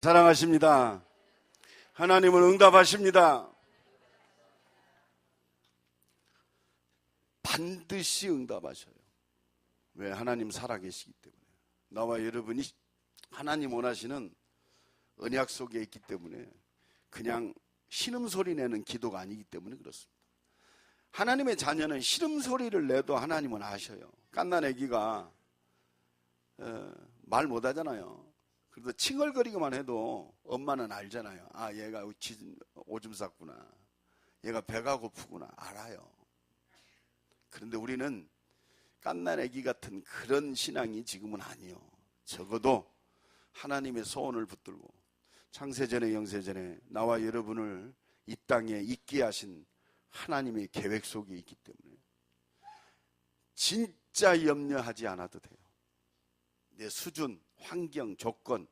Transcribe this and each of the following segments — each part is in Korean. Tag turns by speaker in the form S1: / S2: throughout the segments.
S1: 사랑하십니다. 하나님은 응답하십니다. 반드시 응답하셔요. 왜? 하나님 살아계시기 때문에. 나와 여러분이 하나님 원하시는 언약 속에 있기 때문에 그냥 신음소리 내는 기도가 아니기 때문에 그렇습니다. 하나님의 자녀는 신음소리를 내도 하나님은 아셔요. 갓난 아기가 말 못하잖아요. 그래도 칭얼거리기만 해도 엄마는 알잖아요. 아, 얘가 오줌 쌌구나. 얘가 배가 고프구나. 알아요. 그런데 우리는 갓난 아기 같은 그런 신앙이 지금은 아니요. 적어도 하나님의 소원을 붙들고 창세전에 영세전에 나와 여러분을 이 땅에 있게 하신 하나님의 계획 속에 있기 때문에 진짜 염려하지 않아도 돼요. 내 수준, 환경, 조건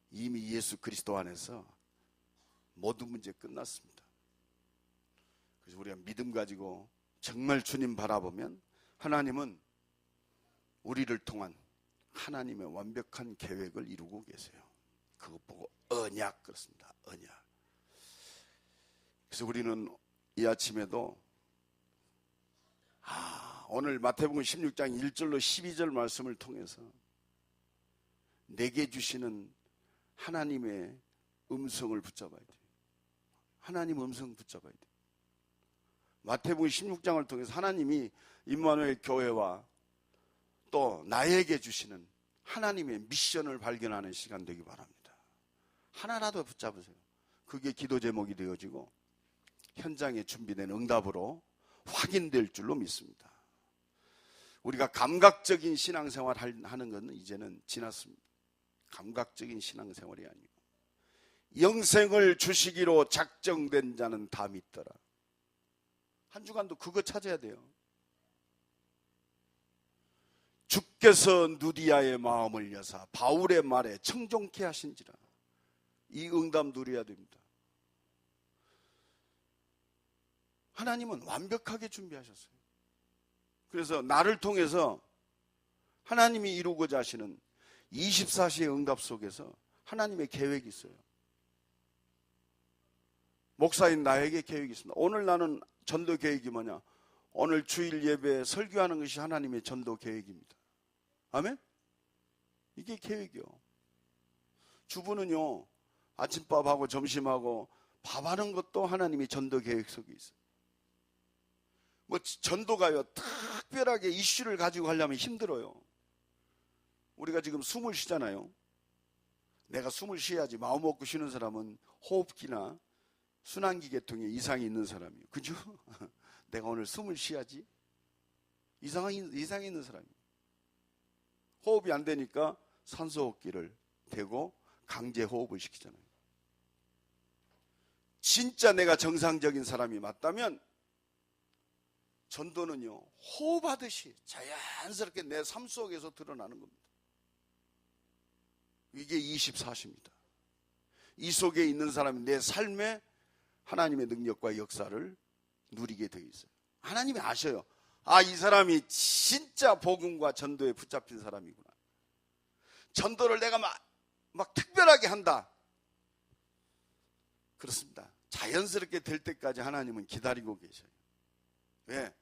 S1: 이미 예수 그리스도 안에서 모든 문제 끝났습니다. 그래서 우리가 믿음 가지고 정말 주님 바라보면 하나님은 우리를 통한 하나님의 완벽한 계획을 이루고 계세요. 그것 보고 언약 그렇습니다. 언약. 그래서 우리는 이 아침에도 오늘 마태복음 16장 1절로 12절 말씀을 통해서 내게 주시는 하나님의 음성을 붙잡아야 돼요. 하나님 음성 붙잡아야 돼요. 마태복음 16장을 통해서 하나님이 임마누엘 교회와 또 나에게 주시는 하나님의 미션을 발견하는 시간 되기 바랍니다. 하나라도 붙잡으세요. 그게 기도 제목이 되어지고 현장에 준비된 응답으로 확인될 줄로 믿습니다. 우리가 감각적인 신앙생활 하는 것은 이제는 지났습니다. 감각적인 신앙생활이 아니고 영생을 주시기로 작정된 자는 다 믿더라. 한 주간도 그거 찾아야 돼요. 주께서 누디아의 마음을 여사 바울의 말에 청종케 하신지라. 이 응답 누려야 됩니다. 하나님은 완벽하게 준비하셨어요. 그래서 나를 통해서 하나님이 이루고자 하시는 24시의 응답 속에서 하나님의 계획이 있어요. 목사인 나에게 계획이 있습니다. 오늘 나는 전도 계획이 뭐냐? 오늘 주일 예배 설교하는 것이 하나님의 전도 계획입니다. 아멘? 이게 계획이요. 주부는요, 아침밥하고 점심하고 밥하는 것도 하나님의 전도 계획 속에 있어요. 뭐 전도가요, 특별하게 이슈를 가지고 하려면 힘들어요. 우리가 지금 숨을 쉬잖아요. 내가 숨을 쉬어야지. 마음 먹고 쉬는 사람은 호흡기나 순환기 계통에 이상이 있는 사람이에요. 그죠? 내가 오늘 숨을 쉬어야지. 이상이 있는 사람이에요. 호흡이 안 되니까 산소호흡기를 대고 강제 호흡을 시키잖아요. 진짜 내가 정상적인 사람이 맞다면 전도는요, 호흡하듯이 자연스럽게 내 삶 속에서 드러나는 겁니다. 이게 24시입니다. 이 속에 있는 사람이 내 삶에 하나님의 능력과 역사를 누리게 되어 있어요. 하나님이 아셔요. 아, 이 사람이 진짜 복음과 전도에 붙잡힌 사람이구나. 전도를 내가 막 특별하게 한다. 그렇습니다. 자연스럽게 될 때까지 하나님은 기다리고 계셔요. 왜?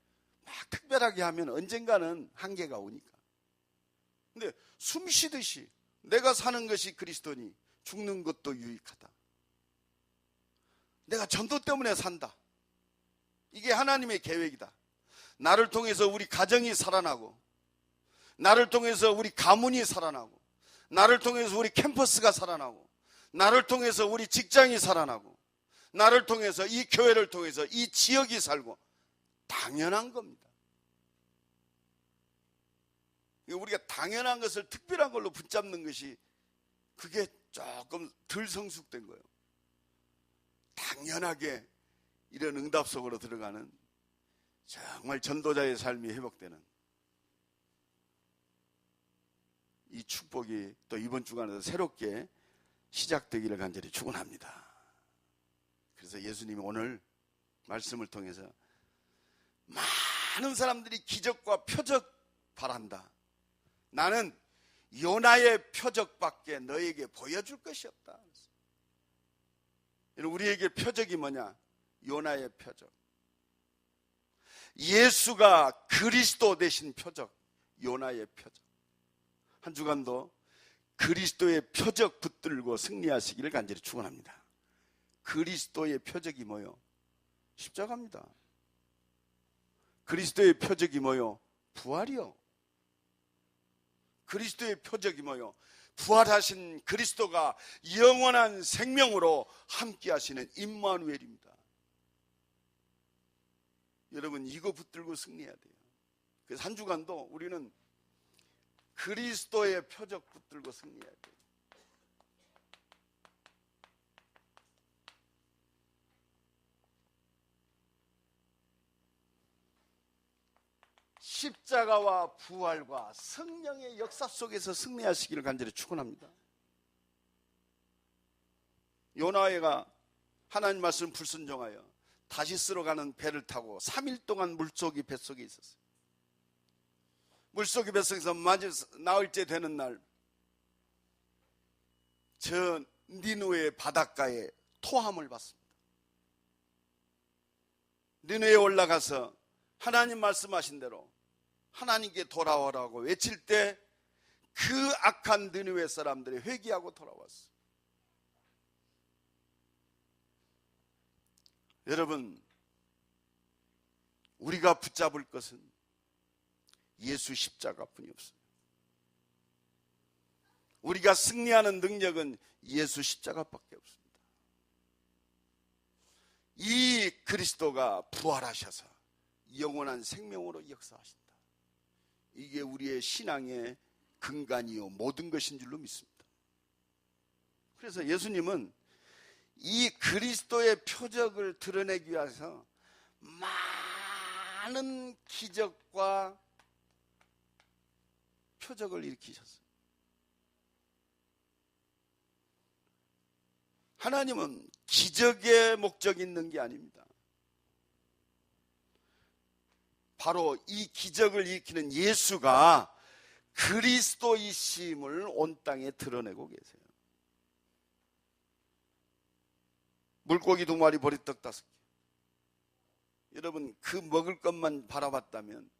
S1: 막 특별하게 하면 언젠가는 한계가 오니까. 근데 숨 쉬듯이 내가 사는 것이 그리스도니 죽는 것도 유익하다. 내가 전도 때문에 산다. 이게 하나님의 계획이다. 나를 통해서 우리 가정이 살아나고, 나를 통해서 우리 가문이 살아나고, 나를 통해서 우리 캠퍼스가 살아나고, 나를 통해서 우리 직장이 살아나고, 나를 통해서 이 교회를 통해서 이 지역이 살고, 당연한 겁니다. 우리가 당연한 것을 특별한 걸로 붙잡는 것이 그게 조금 덜 성숙된 거예요. 당연하게 이런 응답 속으로 들어가는 정말 전도자의 삶이 회복되는 이 축복이 또 이번 주간에도 새롭게 시작되기를 간절히 축원합니다. 그래서 예수님이 오늘 말씀을 통해서 많은 사람들이 기적과 표적 바란다. 나는 요나의 표적밖에 너에게 보여줄 것이 없다. 우리에게 표적이 뭐냐? 요나의 표적. 예수가 그리스도 되신 표적, 요나의 표적. 한 주간도 그리스도의 표적 붙들고 승리하시기를 간절히 축원합니다. 그리스도의 표적이 뭐요? 십자가입니다. 그리스도의 표적이 뭐요? 부활이요. 그리스도의 표적이 뭐요? 부활하신 그리스도가 영원한 생명으로 함께 하시는 임마누엘입니다. 여러분, 이거 붙들고 승리해야 돼요. 그래서 한 주간도 우리는 그리스도의 표적 붙들고 승리해야 돼요. 십자가와 부활과 성령의 역사 속에서 승리하시기를 간절히 축원합니다. 요나가 하나님 말씀 불순종하여 다시스로 가는 배를 타고 3일 동안 물속이 뱃속에 있었어요. 물속이 뱃속에서 나흘째 되는 날, 저 니누의 바닷가에 토함을 받습니다. 니누에 올라가서 하나님 말씀하신 대로 하나님께 돌아오라고 외칠 때 그 악한 느느웨 사람들이 회개하고 돌아왔어요. 여러분, 우리가 붙잡을 것은 예수 십자가뿐이 없어요. 우리가 승리하는 능력은 예수 십자가밖에 없습니다. 이 그리스도가 부활하셔서 영원한 생명으로 역사하신다. 이게 우리의 신앙의 근간이요 모든 것인 줄로 믿습니다. 그래서 예수님은 이 그리스도의 표적을 드러내기 위해서 많은 기적과 표적을 일으키셨어요. 하나님은 기적의 목적이 있는 게 아닙니다. 바로 이 기적을 일으키는 예수가 그리스도이심을 온 땅에 드러내고 계세요. 물고기 2마리, 보리떡 5개. 여러분, 그 먹을 것만 바라봤다면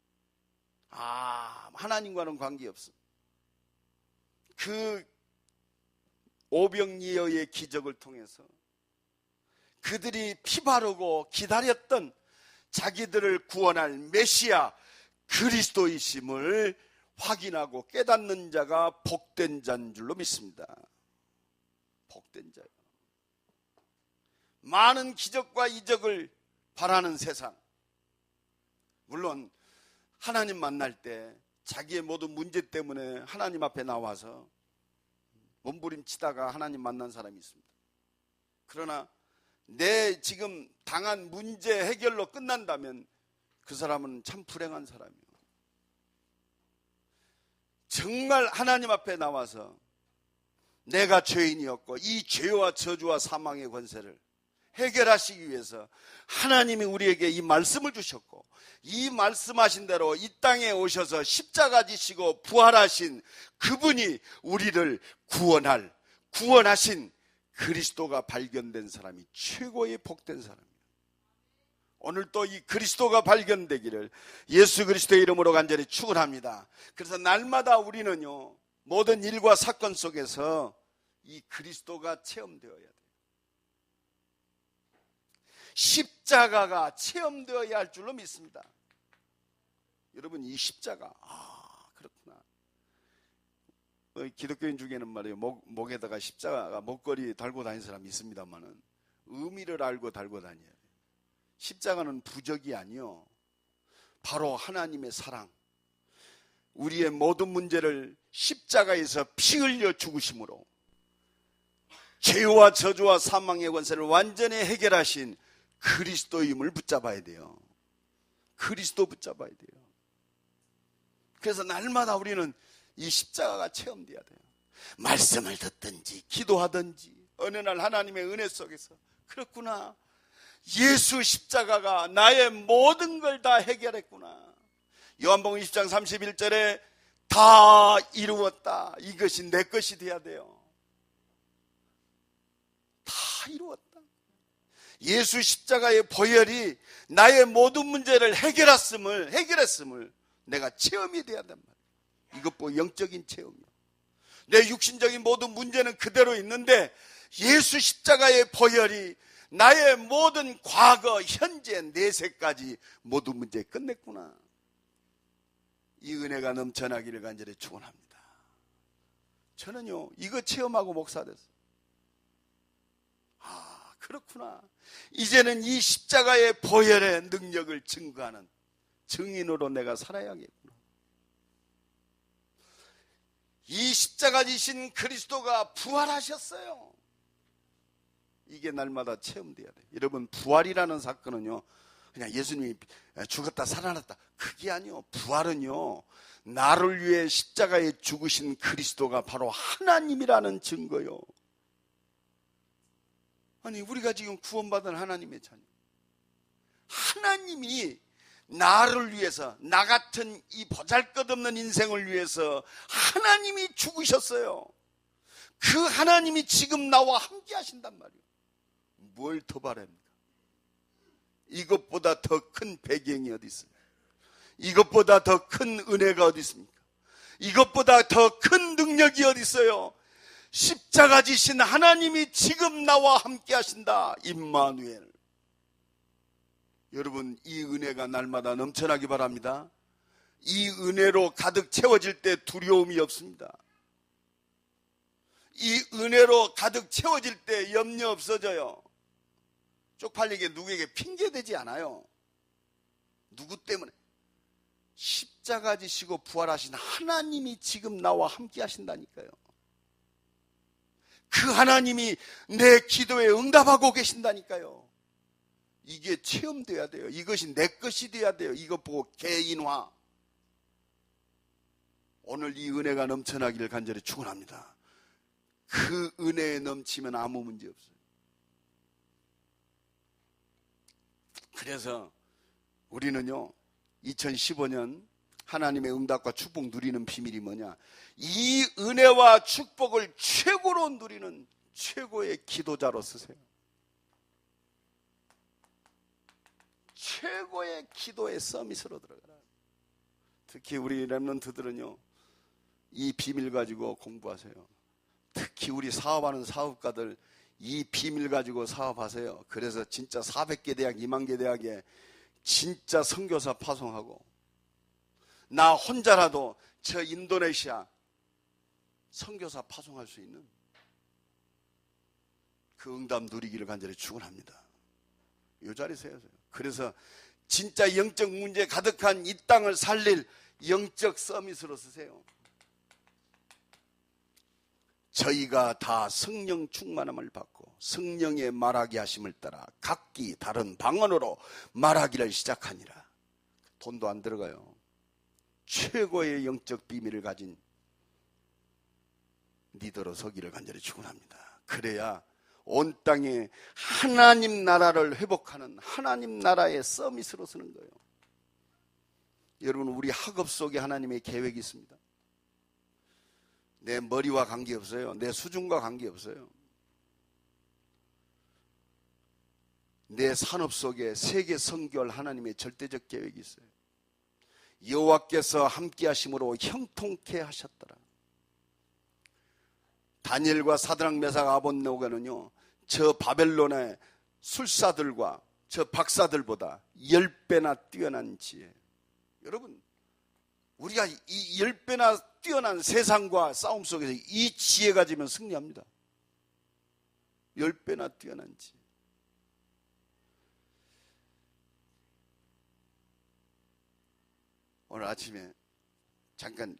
S1: 하나님과는 관계없어. 그 오병이어의 기적을 통해서 그들이 피 바르고 기다렸던 자기들을 구원할 메시아 그리스도이심을 확인하고 깨닫는 자가 복된 자인 줄로 믿습니다. 복된 자요. 많은 기적과 이적을 바라는 세상. 물론 하나님 만날 때 자기의 모든 문제 때문에 하나님 앞에 나와서 몸부림치다가 하나님 만난 사람이 있습니다. 그러나 내 지금 당한 문제 해결로 끝난다면 그 사람은 참 불행한 사람이에요. 정말 하나님 앞에 나와서 내가 죄인이었고 이 죄와 저주와 사망의 권세를 해결하시기 위해서 하나님이 우리에게 이 말씀을 주셨고 이 말씀하신 대로 이 땅에 오셔서 십자가 지시고 부활하신 그분이 우리를 구원하신 그리스도가 발견된 사람이 최고의 복된 사람이에요. 오늘 또 이 그리스도가 발견되기를 예수 그리스도의 이름으로 간절히 축원합니다. 그래서 날마다 우리는요 모든 일과 사건 속에서 이 그리스도가 체험되어야 돼요. 십자가가 체험되어야 할 줄로 믿습니다. 여러분, 이 십자가 그렇구나. 기독교인 중에는 말이에요 목에다가 십자가 목걸이 달고 다니는 사람이 있습니다만은 의미를 알고 달고 다녀야 돼요. 십자가는 부적이 아니요 바로 하나님의 사랑, 우리의 모든 문제를 십자가에서 피 흘려 죽으심으로 죄와 저주와 사망의 권세를 완전히 해결하신 그리스도임을 붙잡아야 돼요. 그리스도 붙잡아야 돼요. 그래서 날마다 우리는 이 십자가가 체험돼야 돼요. 말씀을 듣든지 기도하든지 어느 날 하나님의 은혜 속에서 그렇구나, 예수 십자가가 나의 모든 걸 다 해결했구나. 요한복음 20장 31절에 다 이루었다. 이것이 내 것이 돼야 돼요. 다 이루었다. 예수 십자가의 보혈이 나의 모든 문제를 해결했음을 내가 체험이 돼야 된단 말이에요. 이것 보고 영적인 체험이요. 내 육신적인 모든 문제는 그대로 있는데 예수 십자가의 보혈이 나의 모든 과거, 현재, 내세까지 모든 문제 끝냈구나. 이 은혜가 넘쳐나기를 간절히 축원합니다. 저는요 이거 체험하고 목사 됐어요. 아, 그렇구나. 이제는 이 십자가의 보혈의 능력을 증거하는 증인으로 내가 살아야겠구나. 이 십자가 지신 그리스도가 부활하셨어요. 이게 날마다 체험돼야 돼요. 여러분, 부활이라는 사건은요 그냥 예수님이 죽었다 살아났다 그게 아니요. 부활은요 나를 위해 십자가에 죽으신 그리스도가 바로 하나님이라는 증거요. 아니, 우리가 지금 구원받은 하나님의 자녀, 하나님이 나를 위해서, 나 같은 이 보잘것없는 인생을 위해서 하나님이 죽으셨어요. 그 하나님이 지금 나와 함께 하신단 말이에요. 뭘 더 바랍니까? 이것보다 더 큰 배경이 어디 있어요? 이것보다 더 큰 은혜가 어디 있습니까? 이것보다 더 큰 능력이 어디 있어요? 십자가 지신 하나님이 지금 나와 함께 하신다. 임마누엘. 여러분, 이 은혜가 날마다 넘쳐나기 바랍니다. 이 은혜로 가득 채워질 때 두려움이 없습니다. 이 은혜로 가득 채워질 때 염려 없어져요. 쪽팔리게 누구에게 핑계대지 않아요. 누구 때문에? 십자가 지시고 부활하신 하나님이 지금 나와 함께 하신다니까요. 그 하나님이 내 기도에 응답하고 계신다니까요. 이게 체험돼야 돼요. 이것이 내 것이 돼야 돼요. 이것 보고 개인화. 오늘 이 은혜가 넘쳐나기를 간절히 축원합니다. 그 은혜에 넘치면 아무 문제 없어요. 그래서 우리는요 2015년 하나님의 응답과 축복 누리는 비밀이 뭐냐? 이 은혜와 축복을 최고로 누리는 최고의 기도자로 쓰세요. 최고의 기도의 서밋으로 들어가라. 특히 우리 렘넌트들은요 이 비밀 가지고 공부하세요. 특히 우리 사업하는 사업가들 이 비밀 가지고 사업하세요. 그래서 진짜 400개 대학, 2만 개 대학에 진짜 선교사 파송하고, 나 혼자라도 저 인도네시아 선교사 파송할 수 있는 그 응답 누리기를 간절히 축원합니다. 이 자리 세우세요. 그래서 진짜 영적 문제 가득한 이 땅을 살릴 영적 서밋으로 쓰세요. 저희가 다 성령 충만함을 받고 성령의 말하게 하심을 따라 각기 다른 방언으로 말하기를 시작하니라. 돈도 안 들어가요. 최고의 영적 비밀을 가진 리더로 서기를 간절히 축원합니다. 그래야 온 땅에 하나님 나라를 회복하는 하나님 나라의 서밋으로 서는 거예요. 여러분, 우리 학업 속에 하나님의 계획이 있습니다. 내 머리와 관계없어요. 내 수준과 관계없어요. 내 산업 속에 세계 선교할 하나님의 절대적 계획이 있어요. 여호와께서 함께 하심으로 형통케 하셨더라. 다니엘과 사드락 메삭 아벳네고는요 저 바벨론의 술사들과 저 박사들보다 10배나 뛰어난 지혜. 여러분, 우리가 이 10배나 뛰어난 세상과 싸움 속에서 이 지혜 가지면 승리합니다. 10배나 뛰어난 지혜. 오늘 아침에 잠깐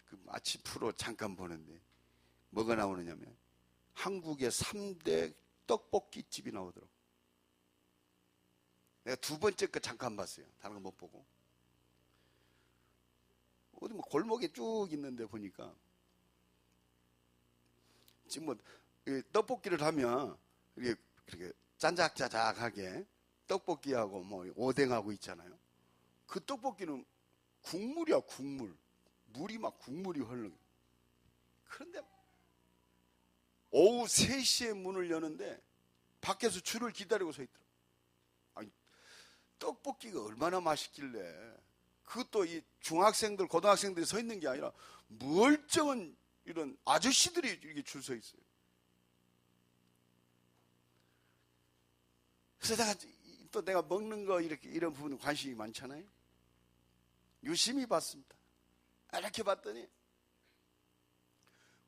S1: 그 아침 프로 잠깐 보는데 뭐가 나오느냐면 한국의 3대 떡볶이집이 나오더라고. 내가 두 번째 거 잠깐 봤어요. 다른 거 못 보고. 어디 뭐 골목에 쭉 있는데 보니까 지금 뭐 떡볶이를 하면 이렇게 짠작짜작하게 떡볶이하고 뭐 오뎅하고 있잖아요. 그 떡볶이는 국물이야, 국물. 물이 막 국물이 흐르는. 그런데 오후 3시에 문을 여는데 밖에서 줄을 기다리고 서 있더라고요. 아니, 떡볶이가 얼마나 맛있길래, 그것도 이 중학생들, 고등학생들이 서 있는 게 아니라 멀쩡한 이런 아저씨들이 이렇게 줄 서 있어요. 그래서 내가 먹는 거 이런 부분에 관심이 많잖아요. 유심히 봤습니다. 이렇게 봤더니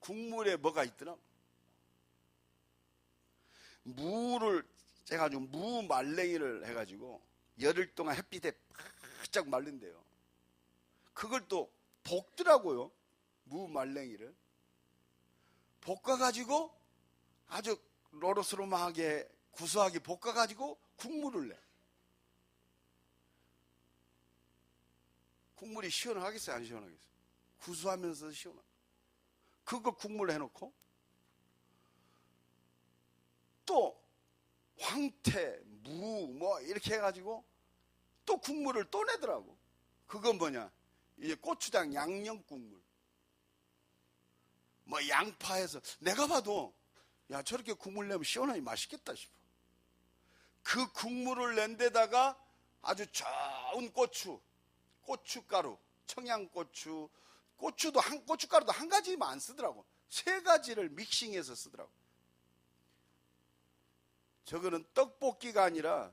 S1: 국물에 뭐가 있더라. 무를 제가 아주 무 말랭이를 해가지고 열흘 동안 햇빛에 바짝 말린대요. 그걸 또 볶더라고요. 무 말랭이를 볶아가지고 아주 로로스름하게 구수하게 볶아가지고 국물을 내. 국물이 시원하겠어요, 안 시원하겠어요? 구수하면서 시원하고. 그거 국물 해놓고 또 황태, 무 뭐 이렇게 해가지고 또 국물을 또 내더라고. 그건 뭐냐, 이제 고추장 양념 국물, 뭐 양파해서. 내가 봐도 야, 저렇게 국물 내면 시원하니 맛있겠다 싶어. 그 국물을 낸 데다가 아주 좋은 고춧가루, 청양고추, 고춧가루도 한 가지만 안 쓰더라고. 3가지를 믹싱해서 쓰더라고. 저거는 떡볶이가 아니라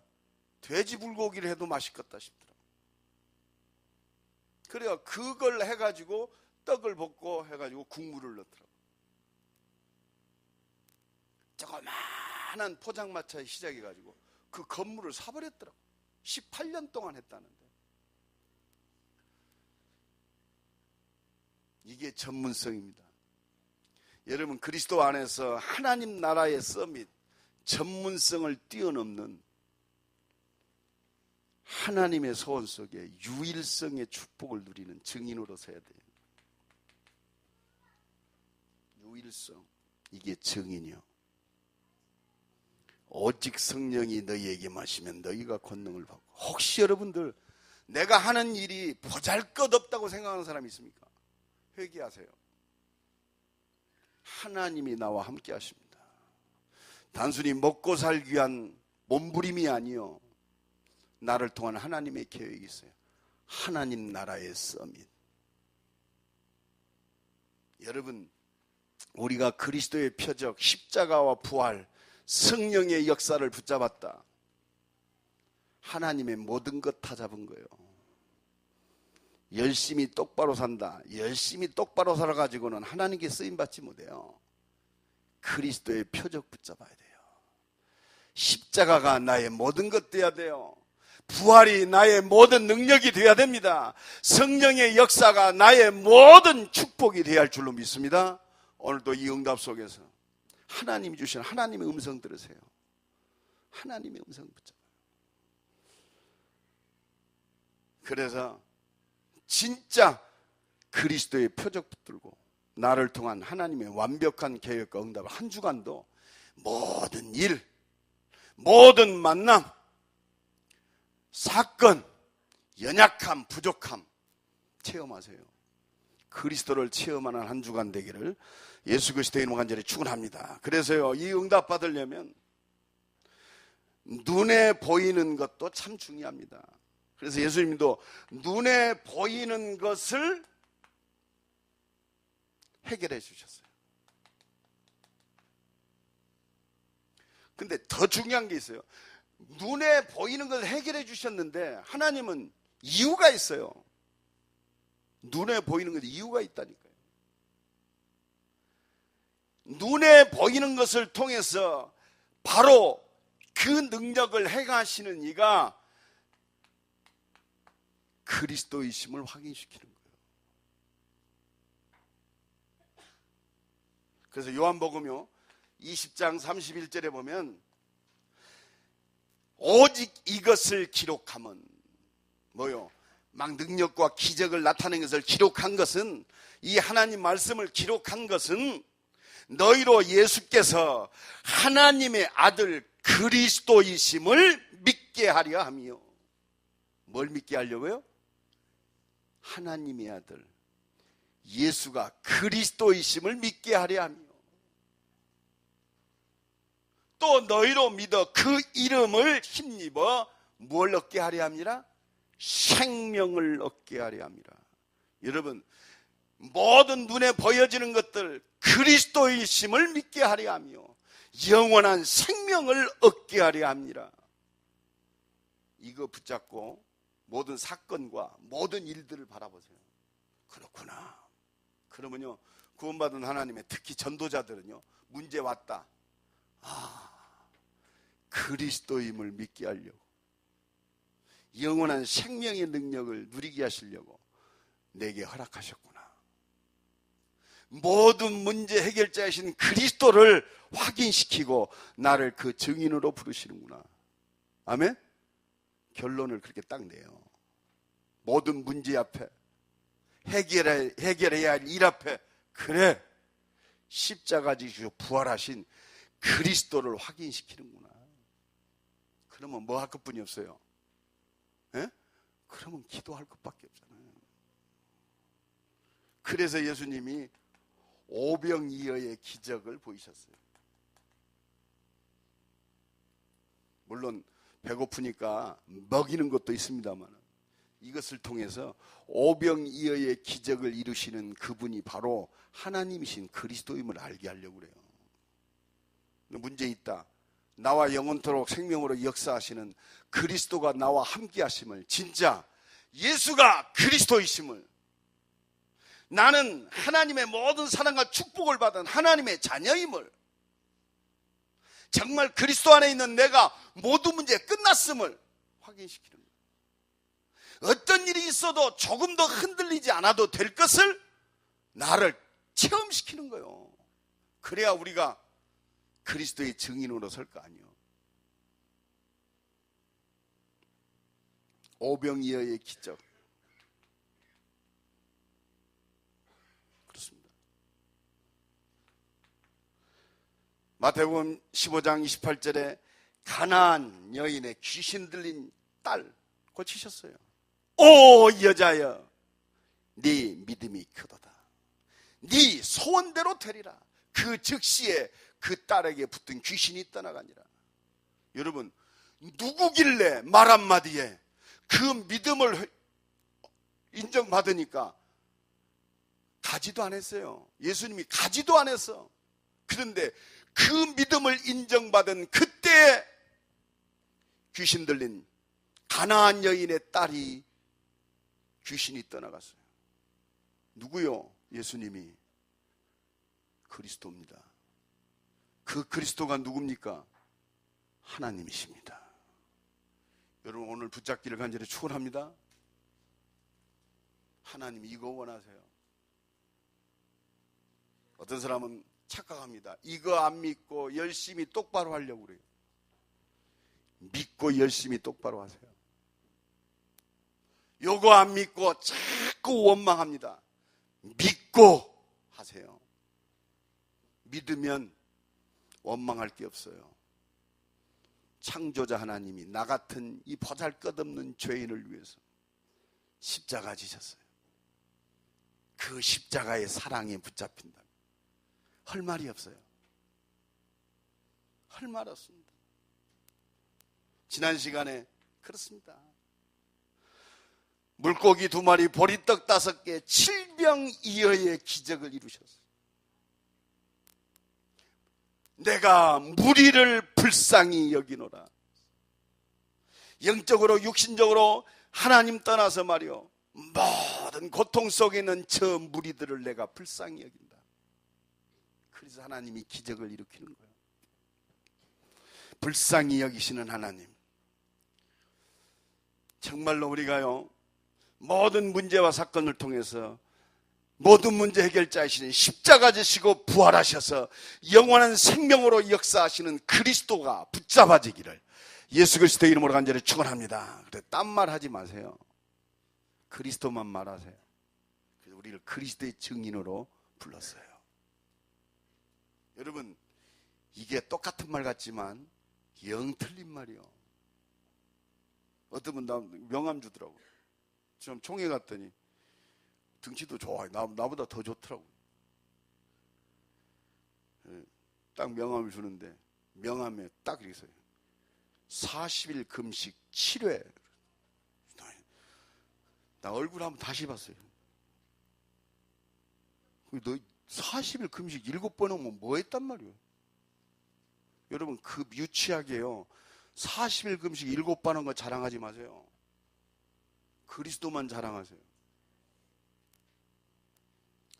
S1: 돼지 불고기를 해도 맛있겠다 싶더라고. 그래요. 그걸 해가지고 떡을 볶고 해가지고 국물을 넣더라고. 조그마한 포장마차에 시작해가지고 그 건물을 사버렸더라고. 18년 동안 했다는데. 이게 전문성입니다. 여러분, 그리스도 안에서 하나님 나라의 서밋, 전문성을 뛰어넘는 하나님의 소원 속에 유일성의 축복을 누리는 증인으로 서야 돼요. 유일성, 이게 증인이요. 오직 성령이 너희에게 마시면 너희가 권능을 받고. 혹시 여러분들 내가 하는 일이 보잘것없다고 생각하는 사람이 있습니까? 회개하세요. 하나님이 나와 함께 하십니다. 단순히 먹고 살기 위한 몸부림이 아니요, 나를 통한 하나님의 계획이 있어요. 하나님 나라의 서밋. 여러분, 우리가 그리스도의 표적, 십자가와 부활, 성령의 역사를 붙잡았다. 하나님의 모든 것 다 잡은 거예요. 열심히 똑바로 산다. 열심히 똑바로 살아가지고는 하나님께 쓰임받지 못해요. 그리스도의 표적 붙잡아야 돼요. 십자가가 나의 모든 것 돼야 돼요. 부활이 나의 모든 능력이 돼야 됩니다. 성령의 역사가 나의 모든 축복이 돼야 할 줄로 믿습니다. 오늘도 이 응답 속에서 하나님이 주신 하나님의 음성 들으세요. 하나님의 음성 붙잡아요. 그래서 진짜 그리스도의 표적 붙들고 나를 통한 하나님의 완벽한 계획과 응답을 한 주간도 모든 일, 모든 만남, 사건, 연약함, 부족함 체험하세요. 그리스도를 체험하는 한 주간 되기를 예수 그리스도의 이름으로 간절히 축원합니다. 그래서요, 이 응답 받으려면 눈에 보이는 것도 참 중요합니다. 그래서 예수님도 눈에 보이는 것을 해결해 주셨어요. 근데 더 중요한 게 있어요. 눈에 보이는 것을 해결해 주셨는데 하나님은 이유가 있어요. 눈에 보이는 것에 이유가 있다니까요. 눈에 보이는 것을 통해서 바로 그 능력을 행하시는 이가 그리스도이심을 확인시키는 거예요. 그래서 요한복음요 20장 31절에 보면 오직 이것을 기록함은 뭐요? 막 능력과 기적을 나타낸 것을 기록한 것은, 이 하나님 말씀을 기록한 것은 너희로 예수께서 하나님의 아들 그리스도이심을 믿게 하려 하며. 뭘 믿게 하려고요? 하나님의 아들 예수가 그리스도이심을 믿게 하려 하며, 또 너희로 믿어 그 이름을 힘입어 뭘 얻게 하려 합니다? 생명을 얻게 하려 합니다. 여러분, 모든 눈에 보여지는 것들 그리스도이심을 믿게 하려 하며 영원한 생명을 얻게 하려 합니다. 이거 붙잡고 모든 사건과 모든 일들을 바라보세요. 그렇구나. 그러면요, 구원받은 하나님의 특히 전도자들은요, 문제 왔다. 그리스도임을 믿게 하려고, 영원한 생명의 능력을 누리게 하시려고 내게 허락하셨구나. 모든 문제 해결자이신 그리스도를 확인시키고 나를 그 증인으로 부르시는구나. 아멘? 결론을 그렇게 딱 내요. 모든 문제 앞에, 해결해야 할 일 앞에, 그래, 십자가 지시고 부활하신 그리스도를 확인시키는구나. 그러면 뭐 할 것뿐이 없어요? 에? 그러면 기도할 것밖에 없잖아요. 그래서 예수님이 오병이어의 기적을 보이셨어요. 물론 배고프니까 먹이는 것도 있습니다만, 이것을 통해서 오병이어의 기적을 이루시는 그분이 바로 하나님이신 그리스도임을 알게 하려고 그래요. 문제 있다. 나와 영원토록 생명으로 역사하시는 그리스도가 나와 함께 하심을, 진짜 예수가 그리스도이심을, 나는 하나님의 모든 사랑과 축복을 받은 하나님의 자녀임을, 정말 그리스도 안에 있는 내가 모든 문제 끝났음을 확인시키는 거예요. 어떤 일이 있어도 조금 더 흔들리지 않아도 될 것을 나를 체험시키는 거예요. 그래야 우리가 그리스도의 증인으로 설 거 아니에요. 오병이어의 기적, 그렇습니다. 마태복음 15장 28절에 가나안 여인의 귀신 들린 딸 고치셨어요. 오 여자여, 네 믿음이 크도다. 네 소원대로 되리라. 그 즉시에 그 딸에게 붙은 귀신이 떠나가니라. 여러분, 누구길래 말 한마디에 그 믿음을 인정받으니까 가지도 안 했어요. 예수님이 가지도 안 했어. 그런데 그 믿음을 인정받은 그때 귀신 들린 가나안 여인의 딸이 귀신이 떠나갔어요. 누구요? 예수님이. 그리스도입니다. 그 그리스도가 누굽니까? 하나님이십니다. 여러분, 오늘 붙잡기를 간절히 축원합니다. 하나님이 이거 원하세요. 어떤 사람은 착각합니다. 이거 안 믿고 열심히 똑바로 하려고 그래요. 믿고 열심히 똑바로 하세요. 요거 안 믿고 자꾸 원망합니다. 믿고 하세요. 믿으면 원망할 게 없어요. 창조자 하나님이 나 같은 이 보잘것없는 죄인을 위해서 십자가 지셨어요. 그 십자가의 사랑에 붙잡힌다. 할 말이 없어요. 할 말 없습니다. 지난 시간에 그렇습니다. 물고기 2마리, 보리떡 5개, 7병이어의 기적을 이루셨어요. 내가 무리를 불쌍히 여기노라. 영적으로 육신적으로 하나님 떠나서 말이요, 모든 고통 속에 있는 저 무리들을 내가 불쌍히 여긴다. 그래서 하나님이 기적을 일으키는 거예요. 불쌍히 여기시는 하나님. 정말로 우리가요, 모든 문제와 사건을 통해서 모든 문제 해결자이시는 십자가 지시고 부활하셔서 영원한 생명으로 역사하시는 그리스도가 붙잡아지기를 예수 그리스도의 이름으로 간절히 축원합니다. 그래, 딴 말 하지 마세요. 그리스도만 말하세요. 그래서 우리를 그리스도의 증인으로 불렀어요. 여러분, 이게 똑같은 말 같지만 영 틀린 말이요. 어떤 분 나 명함 주더라고. 좀 총회 갔더니 등치도 좋아요. 나보다 더 좋더라고. 딱 명함을 주는데 명함에 딱 이렇게 써요. 40일 금식 7회. 나 얼굴 한번 다시 봤어요. 너 40일 금식 7번 하면 뭐 했단 말이에요? 여러분, 그 유치하게요, 40일 금식 7번 한 거 자랑하지 마세요. 그리스도만 자랑하세요.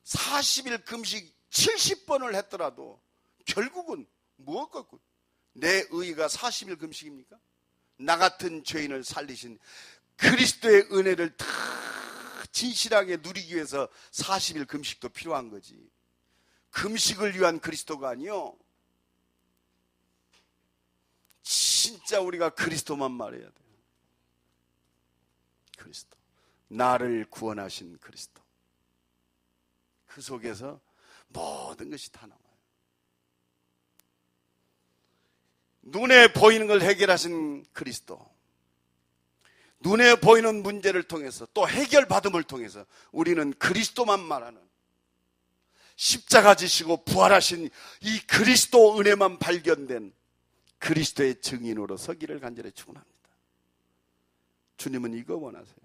S1: 40일 금식 70번을 했더라도 결국은 무엇 갖고 내 의의가 40일 금식입니까? 나 같은 죄인을 살리신 그리스도의 은혜를 다 진실하게 누리기 위해서 40일 금식도 필요한 거지. 금식을 위한 그리스도가 아니요, 진짜 우리가 그리스도만 말해야 돼요. 그리스도, 나를 구원하신 그리스도. 그 속에서 모든 것이 다 나와요. 눈에 보이는 걸 해결하신 그리스도, 눈에 보이는 문제를 통해서 또 해결받음을 통해서 우리는 그리스도만 말하는, 십자가 지시고 부활하신 이 그리스도 은혜만 발견된 그리스도의 증인으로 서기를 간절히 축원합니다. 주님은 이거 원하세요.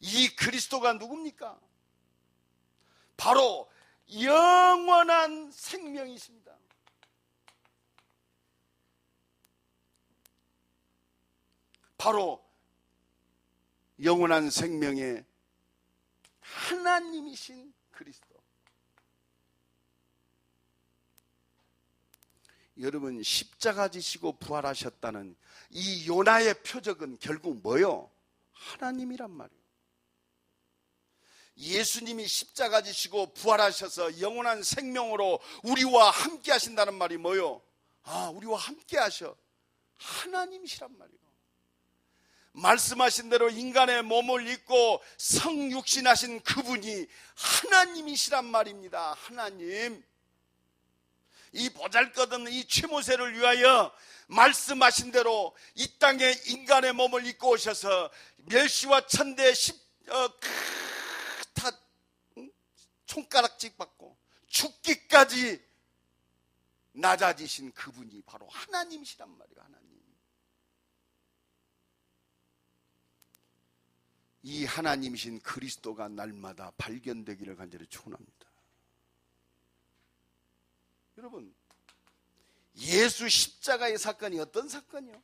S1: 이 그리스도가 누굽니까? 바로 영원한 생명이십니다. 바로 영원한 생명의 하나님이신 그리스도. 여러분, 십자가 지시고 부활하셨다는 이 요나의 표적은 결국 뭐요? 하나님이란 말이에요. 예수님이 십자가 지시고 부활하셔서 영원한 생명으로 우리와 함께 하신다는 말이 뭐요? 우리와 함께 하셔. 하나님이시란 말이에요. 말씀하신 대로 인간의 몸을 입고 성육신하신 그분이 하나님이시란 말입니다. 하나님. 이 보잘것없는 이 최모세를 위하여 말씀하신 대로 이 땅에 인간의 몸을 입고 오셔서 멸시와 천대 다 손가락질 받고 죽기까지 낮아지신 그분이 바로 하나님이시란 말이에요. 하나님. 이 하나님이신 그리스도가 날마다 발견되기를 간절히 축원합니다. 여러분, 예수 십자가의 사건이 어떤 사건이요?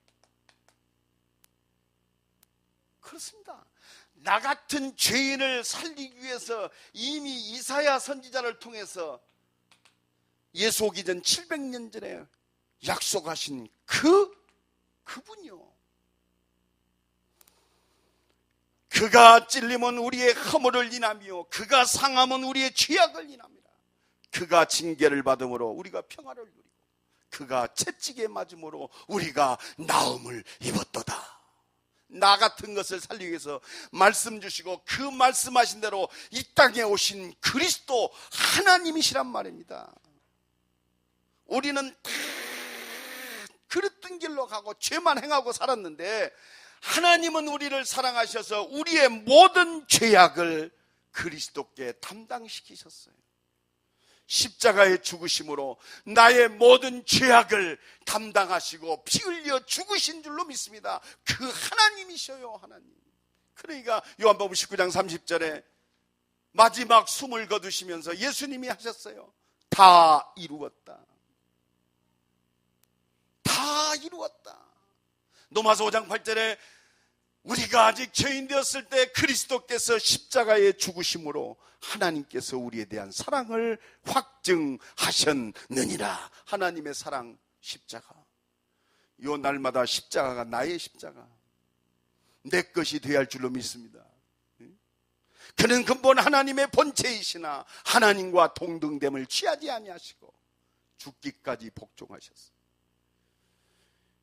S1: 그렇습니다. 나 같은 죄인을 살리기 위해서 이미 이사야 선지자를 통해서 예수 오기 전 700년 전에 약속하신 그분이요. 그가 찔림은 우리의 허물을 인하며 그가 상함은 우리의 죄악을 인합니다. 그가 징계를 받음으로 우리가 평화를 누리고 그가 채찍에 맞음으로 우리가 나음을 입었도다. 나 같은 것을 살리기 위해서 말씀 주시고 그 말씀하신 대로 이 땅에 오신 그리스도 하나님이시란 말입니다. 우리는 다 그릇된 길로 가고 죄만 행하고 살았는데 하나님은 우리를 사랑하셔서 우리의 모든 죄악을 그리스도께 담당시키셨어요. 십자가의 죽으심으로 나의 모든 죄악을 담당하시고 피 흘려 죽으신 줄로 믿습니다. 그 하나님이셔요. 하나님. 그러니까 요한복음 19장 30절에 마지막 숨을 거두시면서 예수님이 하셨어요. 다 이루었다. 다 이루었다. 로마서 5장 8절에 우리가 아직 죄인 되었을 때 그리스도께서 십자가에 죽으심으로 하나님께서 우리에 대한 사랑을 확증하셨느니라. 하나님의 사랑, 십자가. 요 날마다 십자가가 나의 십자가, 내 것이 되어야 할 줄로 믿습니다. 그는 근본 하나님의 본체이시나 하나님과 동등됨을 취하지 아니하시고 죽기까지 복종하셨어요.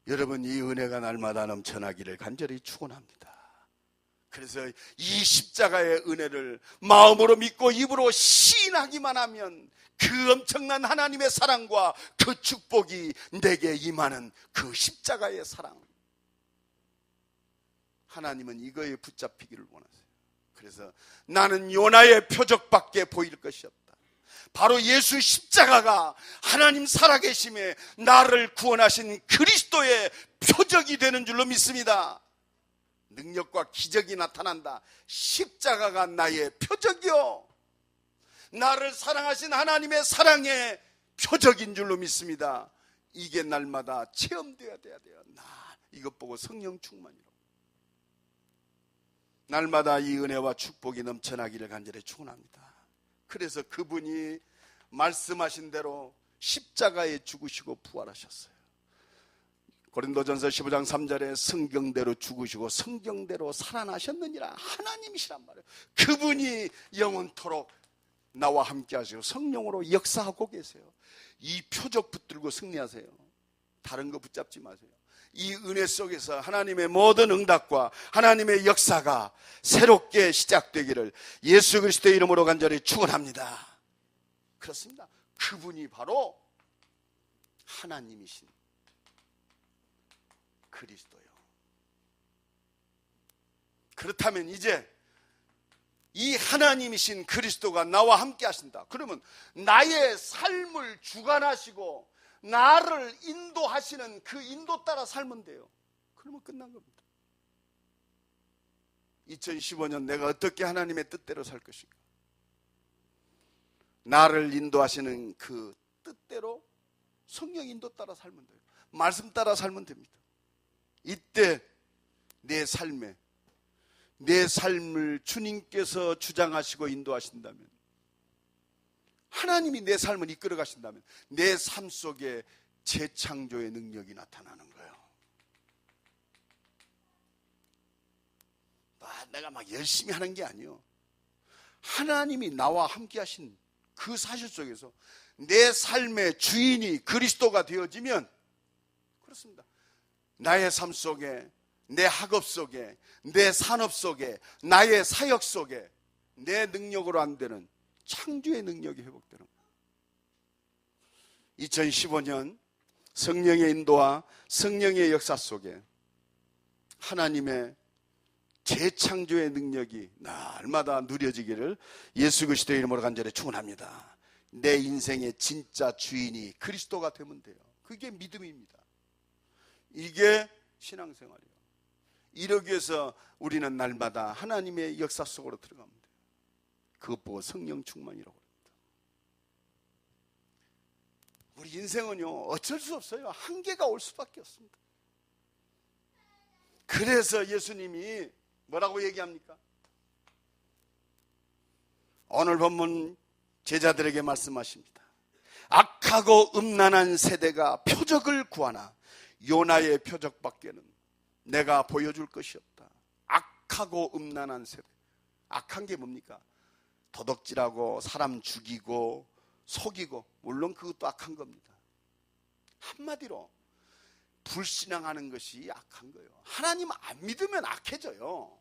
S1: 여러분, 이 은혜가 날마다 넘쳐나기를 간절히 축원합니다. 그래서 이 십자가의 은혜를 마음으로 믿고 입으로 시인하기만 하면 그 엄청난 하나님의 사랑과 그 축복이 내게 임하는 그 십자가의 사랑. 하나님은 이거에 붙잡히기를 원하세요. 그래서 나는 요나의 표적밖에 보일 것이 없다. 바로 예수 십자가가 하나님 살아계심에 나를 구원하신 그리스도의 표적이 되는 줄로 믿습니다. 능력과 기적이 나타난다. 십자가가 나의 표적이요, 나를 사랑하신 하나님의 사랑의 표적인 줄로 믿습니다. 이게 날마다 체험되어야 돼요. 나 이것 보고 성령 충만이라고. 날마다 이 은혜와 축복이 넘쳐나기를 간절히 축원합니다. 그래서 그분이 말씀하신 대로 십자가에 죽으시고 부활하셨어요. 고린도전서 15장 3절에 성경대로 죽으시고 성경대로 살아나셨느니라. 하나님이시란 말이에요. 그분이 영원토록 나와 함께 하시고 성령으로 역사하고 계세요. 이 표적 붙들고 승리하세요. 다른 거 붙잡지 마세요. 이 은혜 속에서 하나님의 모든 응답과 하나님의 역사가 새롭게 시작되기를 예수 그리스도의 이름으로 간절히 축원합니다. 그렇습니다. 그분이 바로 하나님이신 그리스도요. 그렇다면 이제 이 하나님이신 그리스도가 나와 함께 하신다. 그러면 나의 삶을 주관하시고 나를 인도하시는 그 인도 따라 살면 돼요. 그러면 끝난 겁니다. 2015년 내가 어떻게 하나님의 뜻대로 살 것인가? 나를 인도하시는 그 뜻대로 성령 인도 따라 살면 돼요. 말씀 따라 살면 됩니다. 이때 내 삶을 주님께서 주장하시고 인도하신다면, 하나님이 내 삶을 이끌어 가신다면 내 삶 속에 재창조의 능력이 나타나는 거예요. 내가 막 열심히 하는 게 아니에요. 하나님이 나와 함께 하신 그 사실 속에서 내 삶의 주인이 그리스도가 되어지면, 그렇습니다, 나의 삶 속에, 내 학업 속에, 내 산업 속에, 나의 사역 속에 내 능력으로 안 되는 창조의 능력이 회복되는 거예요. 2015년 성령의 인도와 성령의 역사 속에 하나님의 재창조의 능력이 날마다 누려지기를 예수 그리스도의 이름으로 간절히 축원합니다. 내 인생의 진짜 주인이 그리스도가 되면 돼요. 그게 믿음입니다. 이게 신앙생활이에요. 이러기 위해서 우리는 날마다 하나님의 역사 속으로 들어가면 돼요. 그것 보고 성령 충만이라고 합니다. 우리 인생은요, 어쩔 수 없어요. 한계가 올 수밖에 없습니다. 그래서 예수님이 뭐라고 얘기합니까? 오늘 본문 제자들에게 말씀하십니다. 악하고 음란한 세대가 표적을 구하나 요나의 표적밖에는 내가 보여줄 것이 없다. 악하고 음란한 세대. 악한 게 뭡니까? 도덕질하고 사람 죽이고 속이고, 물론 그것도 악한 겁니다. 한마디로 불신앙하는 것이 악한 거예요. 하나님 안 믿으면 악해져요.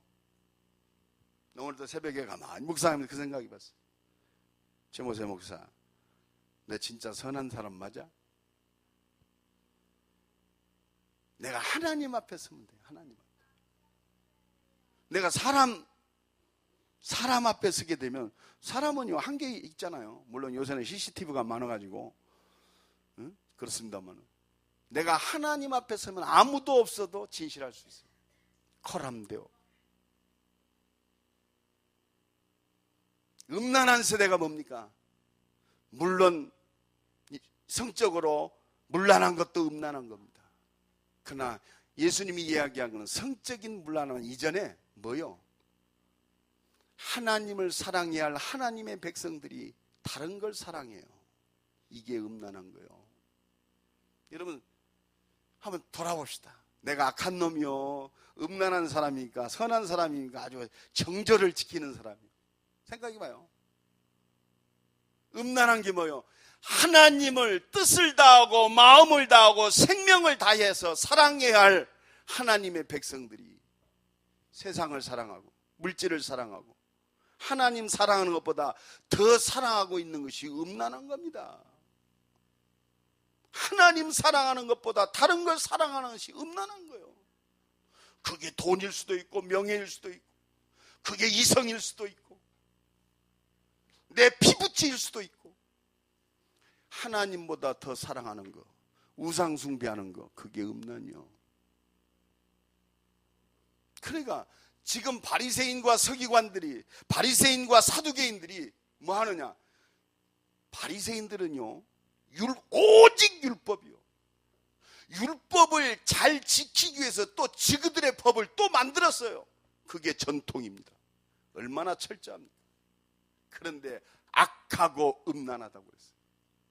S1: 오늘도 새벽에 가만히 묵상하면서 그 생각이 봤어요. 최모세 목사, 내 진짜 선한 사람 맞아? 내가 하나님 앞에 서면 돼. 하나님 앞에. 내가 사람 앞에 서게 되면, 사람은요 한계 있잖아요. 물론 요새는 CCTV가 많아가지고 그렇습니다만, 내가 하나님 앞에 서면 아무도 없어도 진실할 수 있어요. 콜함되어. 음란한 세대가 뭡니까? 물론 성적으로 문란한 것도 음란한 겁니다. 그러나 예수님이 이야기한 것은 성적인 문란은 이전에 뭐요? 하나님을 사랑해야 할 하나님의 백성들이 다른 걸 사랑해요. 이게 음란한 거예요. 여러분 한번 돌아봅시다. 내가 악한 놈이요, 음란한 사람이니까 선한 사람이니까 아주 정절을 지키는 사람이요. 생각해봐요. 음란한 게 뭐요? 하나님을 뜻을 다하고 마음을 다하고 생명을 다해서 사랑해야 할 하나님의 백성들이 세상을 사랑하고 물질을 사랑하고 하나님 사랑하는 것보다 더 사랑하고 있는 것이 음란한 겁니다. 하나님 사랑하는 것보다 다른 걸 사랑하는 것이 음란한 거예요. 그게 돈일 수도 있고 명예일 수도 있고 그게 이성일 수도 있고 내 피부치일 수도 있고 하나님보다 더 사랑하는 거, 우상 숭배하는 거, 그게 음란이요. 그러니까 지금 바리새인과 서기관들이, 바리새인과 사두개인들이 뭐 하느냐? 바리새인들은요 오직 율법이요. 율법을 잘 지키기 위해서 또 지그들의 법을 또 만들었어요. 그게 전통입니다. 얼마나 철저합니까? 그런데 악하고 음란하다고 그랬어요.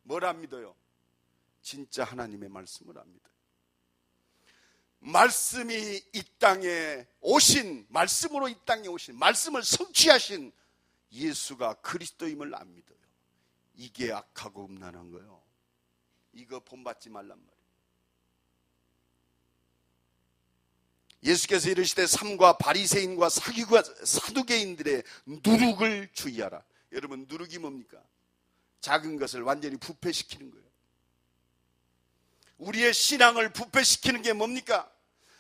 S1: 뭘 안 믿어요? 진짜 하나님의 말씀을 안 믿어요. 말씀이 이 땅에 오신, 말씀으로 이 땅에 오신, 말씀을 성취하신 예수가 그리스도임을 안 믿어요. 이게 악하고 음란한 거예요. 이거 본받지 말란 말이에요. 예수께서 이르시되 삼가 바리새인과 사두개인들의 누룩을 주의하라. 여러분, 누룩이 뭡니까? 작은 것을 완전히 부패시키는 거예요. 우리의 신앙을 부패시키는 게 뭡니까?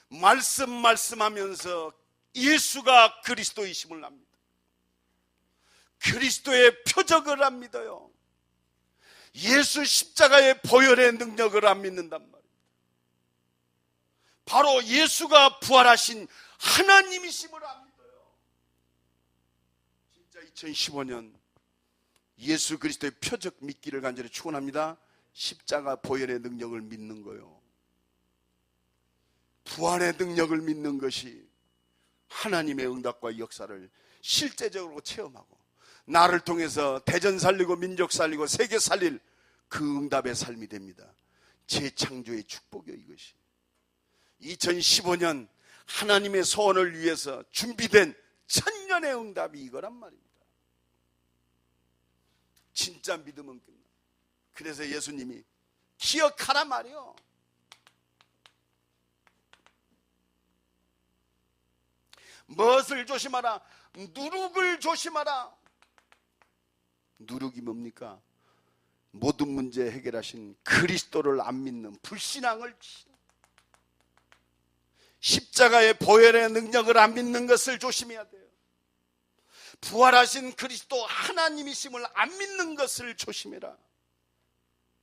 S1: 말씀하면서 예수가 그리스도이심을 압니다. 그리스도의 표적을 안 믿어요. 예수 십자가의 보혈의 능력을 안 믿는단 말이에요. 바로 예수가 부활하신 하나님이심을 안 믿어요. 진짜 2015년 예수 그리스도의 표적 믿기를 간절히 축원합니다. 십자가 보혈의 능력을 믿는 거요. 부활의 능력을 믿는 것이 하나님의 응답과 역사를 실제적으로 체험하고 나를 통해서 대전 살리고 민족 살리고 세계 살릴 그 응답의 삶이 됩니다. 재창조의 축복이요, 이것이. 2015년 하나님의 소원을 위해서 준비된 천년의 응답이 이거란 말입니다. 진짜 믿으면 끝나. 그래서 예수님이 기억하라 말이요. 무엇을 조심하라? 누룩을 조심하라. 누룩이 뭡니까? 모든 문제 해결하신 그리스도를 안 믿는 불신앙을, 십자가의 보혈의 능력을 안 믿는 것을 조심해야 돼요. 부활하신 그리스도 하나님이심을 안 믿는 것을 조심해라.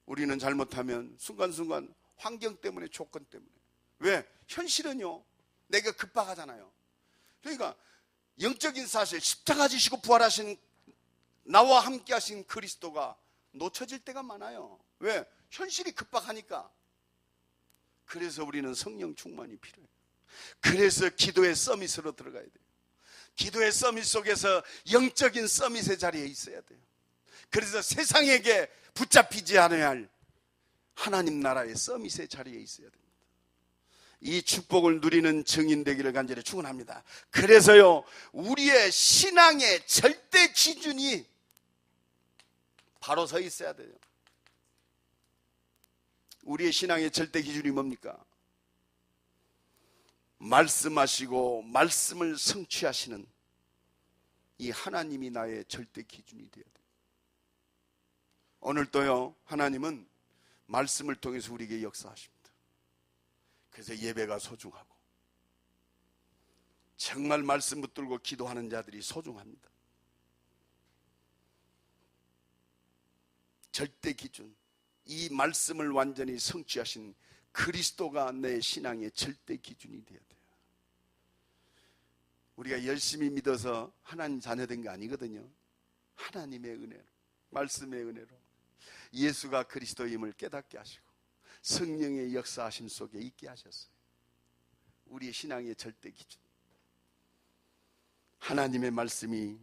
S1: 우리는 잘못하면 순간순간 환경 때문에, 조건 때문에. 왜? 현실은요, 내가 급박하잖아요. 그러니까 영적인 사실, 십자가 지시고 부활하신 나와 함께 하신 그리스도가 놓쳐질 때가 많아요. 왜? 현실이 급박하니까. 그래서 우리는 성령 충만이 필요해요. 그래서 기도의 서밋으로 들어가야 돼요. 기도의 서밋 속에서 영적인 서밋의 자리에 있어야 돼요. 그래서 세상에게 붙잡히지 않아야 할 하나님 나라의 서밋의 자리에 있어야 됩니다. 이 축복을 누리는 증인 되기를 간절히 축원합니다. 그래서요, 우리의 신앙의 절대 기준이 바로 서 있어야 돼요. 우리의 신앙의 절대 기준이 뭡니까? 말씀하시고 말씀을 성취하시는 이 하나님이 나의 절대 기준이 되어야 돼요. 오늘도요, 하나님은 말씀을 통해서 우리에게 역사하십니다. 그래서 예배가 소중하고 정말 말씀 붙들고 기도하는 자들이 소중합니다. 절대 기준, 이 말씀을 완전히 성취하신 그리스도가 내 신앙의 절대 기준이 되어야 돼요. 우리가 열심히 믿어서 하나님 자녀된 게 아니거든요. 하나님의 은혜로, 말씀의 은혜로 예수가 그리스도임을 깨닫게 하시고 성령의 역사하심 속에 있게 하셨어요. 우리의 신앙의 절대 기준, 하나님의 말씀이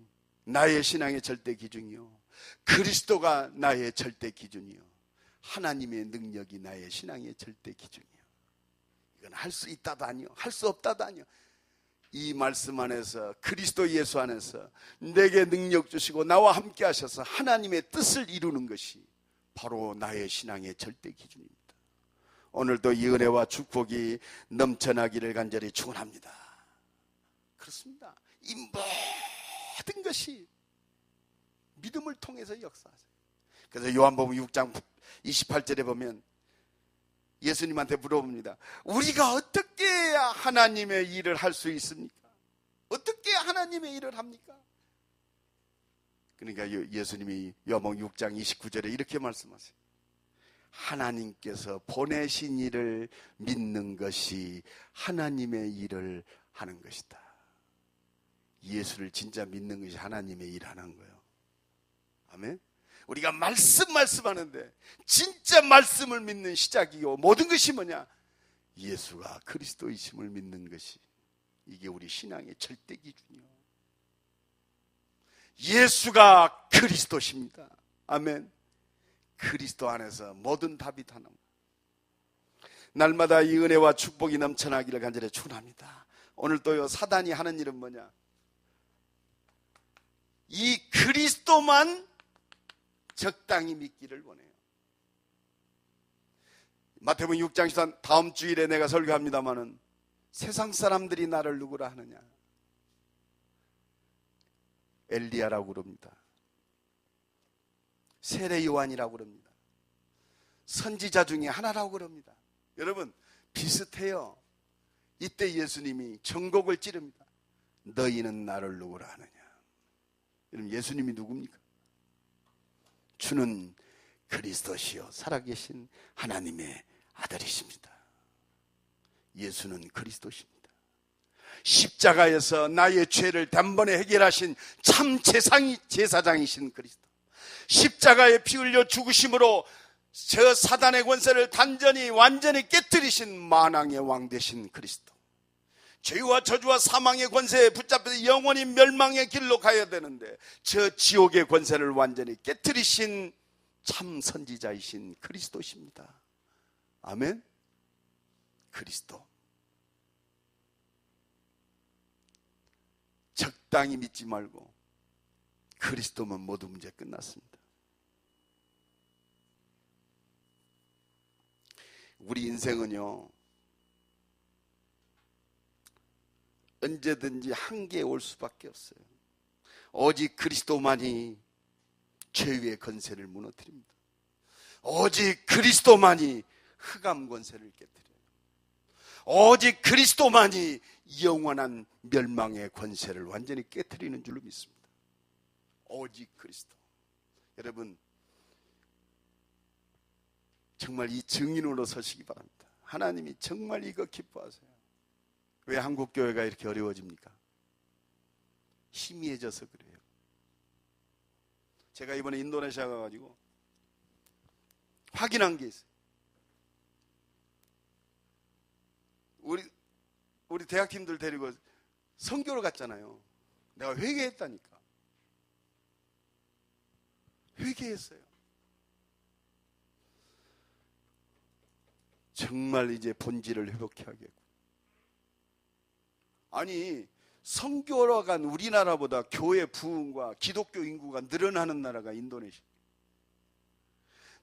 S1: 나의 신앙의 절대 기준이요, 그리스도가 나의 절대 기준이요, 하나님의 능력이 나의 신앙의 절대 기준이요. 이건 할 수 있다도 아니요, 할 수 없다도 아니요. 이 말씀 안에서, 그리스도 예수 안에서 내게 능력 주시고 나와 함께 하셔서 하나님의 뜻을 이루는 것이 바로 나의 신앙의 절대 기준입니다. 오늘도 이 은혜와 축복이 넘쳐나기를 간절히 축원합니다. 그렇습니다. 이 모든 것이 믿음을 통해서 역사하세요. 그래서 요한복음 6장 28절에 보면 예수님한테 물어봅니다. 우리가 어떻게 해야 하나님의 일을 할 수 있습니까? 어떻게 하나님의 일을 합니까? 그러니까 예수님이 요한복음 6장 29절에 이렇게 말씀하세요. 하나님께서 보내신 일을 믿는 것이 하나님의 일을 하는 것이다. 예수를 진짜 믿는 것이 하나님의 일을 하는 거예요. 아멘. 우리가 말씀하는데 진짜 말씀을 믿는 시작이요 모든 것이 뭐냐? 예수가 그리스도이심을 믿는 것이, 이게 우리 신앙의 절대 기준이요. 예수가 그리스도십니다. 아멘. 그리스도 안에서 모든 답이 다 나옵니다. 날마다 이 은혜와 축복이 넘쳐나기를 간절히 축원합니다. 오늘 또요, 사단이 하는 일은 뭐냐? 이 그리스도만 적당히 믿기를 원해요. 마태복음 6장 13, 다음 주일에 내가 설교합니다마는 세상 사람들이 나를 누구라 하느냐? 엘리야라고 그럽니다. 세례 요한이라고 그럽니다. 선지자 중에 하나라고 그럽니다. 여러분, 비슷해요. 이때 예수님이 전곡을 찌릅니다. 너희는 나를 누구라 하느냐? 여러분, 예수님이 누굽니까? 주는 그리스도시요 살아계신 하나님의 아들이십니다. 예수는 그리스도십니다. 십자가에서 나의 죄를 단번에 해결하신 참 제사장이신 그리스도, 십자가에 피 흘려 죽으심으로 저 사단의 권세를 완전히 깨뜨리신 만왕의 왕 되신 그리스도, 죄와 저주와 사망의 권세에 붙잡혀서 영원히 멸망의 길로 가야 되는데 저 지옥의 권세를 완전히 깨뜨리신 참 선지자이신 그리스도십니다. 아멘. 그리스도. 적당히 믿지 말고 그리스도면 모든 문제 끝났습니다. 우리 인생은요, 언제든지 한계에 올 수밖에 없어요. 오직 그리스도만이 죄의 권세를 무너뜨립니다. 오직 그리스도만이 흑암 권세를 깨뜨려요. 오직 그리스도만이 영원한 멸망의 권세를 완전히 깨뜨리는 줄로 믿습니다. 오직 그리스도. 여러분, 정말 이 증인으로 서시기 바랍니다. 하나님이 정말 이거 기뻐하세요. 왜 한국 교회가 이렇게 어려워집니까? 희미해져서 그래요. 제가 이번에 인도네시아 가가지고 확인한 게 있어요. 우리 대학팀들 데리고 선교를 갔잖아요. 내가 회개했다니까. 회개했어요. 정말 이제 본질을 회복해야겠고. 아니, 선교로 간 우리나라보다 교회 부흥과 기독교 인구가 늘어나는 나라가 인도네시아.